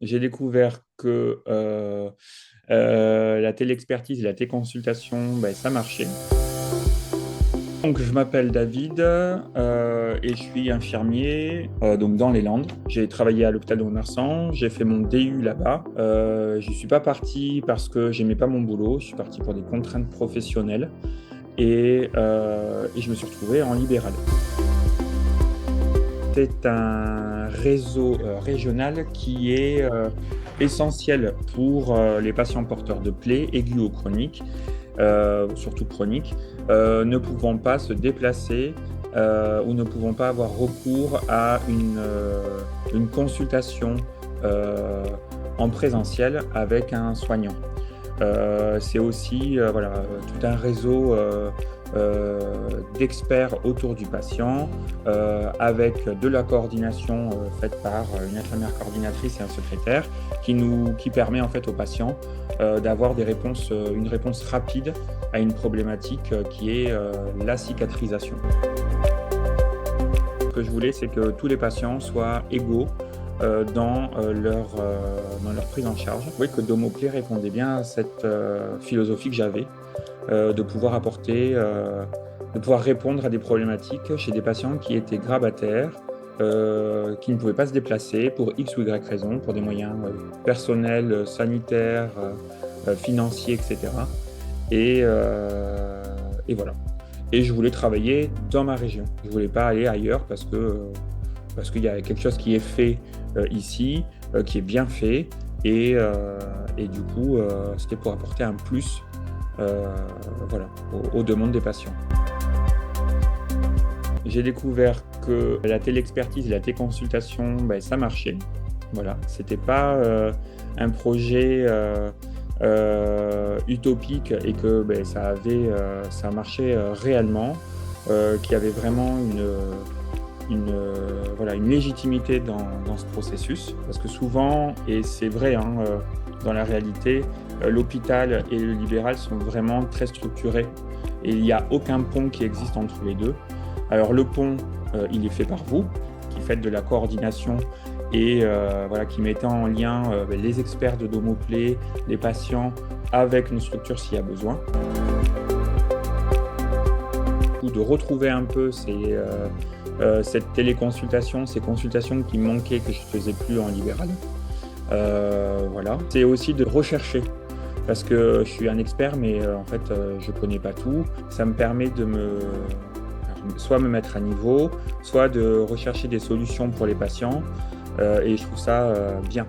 J'ai découvert que la téléexpertise et la téléconsultation, ben, ça marchait. Donc, je m'appelle David et je suis infirmier donc dans les Landes. J'ai travaillé à l'hôpital de Mont-de-Marsan, j'ai fait mon DU là-bas. Je ne suis pas parti parce que j'aimais pas mon boulot, je suis parti pour des contraintes professionnelles et je me suis retrouvé en libéral. C'est un réseau régional qui est essentiel pour les patients porteurs de plaies aiguës ou chroniques, surtout chroniques, ne pouvant pas se déplacer ou ne pouvant pas avoir recours à une consultation euh, en présentiel avec un soignant. C'est aussi voilà, tout un réseau d'experts autour du patient, avec de la coordination faite par une infirmière coordinatrice et un secrétaire, qui permet en fait aux patients d'avoir une réponse rapide à une problématique qui est la cicatrisation. Ce que je voulais, c'est que tous les patients soient égaux dans leur prise en charge. Je trouvais que Domoplay répondait bien à cette philosophie que j'avais, de pouvoir de pouvoir répondre à des problématiques chez des patients qui étaient grabataires, qui ne pouvaient pas se déplacer pour X ou Y raison, pour des moyens personnels, sanitaires, financiers, etc. Et voilà. Et je voulais travailler dans ma région. Je ne voulais pas aller ailleurs parce qu'il y a quelque chose qui est fait ici, qui est bien fait, et du coup, c'était pour apporter un plus euh, voilà, aux demandes des patients. J'ai découvert que la téléexpertise et la téléconsultation, ben, ça marchait. Voilà, c'était pas un projet utopique et que ben, ça marchait réellement, qu'il y avait vraiment voilà, une légitimité dans ce processus. Parce que souvent, et c'est vrai hein, dans la réalité, l'hôpital et le libéral sont vraiment très structurés et il n'y a aucun pont qui existe entre les deux. Alors le pont, il est fait par vous, qui faites de la coordination et voilà, qui mettez en lien les experts de Domoplay, les patients avec une structure s'il y a besoin. De retrouver un peu cette téléconsultation, ces consultations qui me manquaient, que je ne faisais plus en libéral. Voilà. C'est aussi de rechercher, parce que je suis un expert, mais en fait, je ne connais pas tout. Ça me permet de soit me mettre à niveau, soit de rechercher des solutions pour les patients, et je trouve ça bien.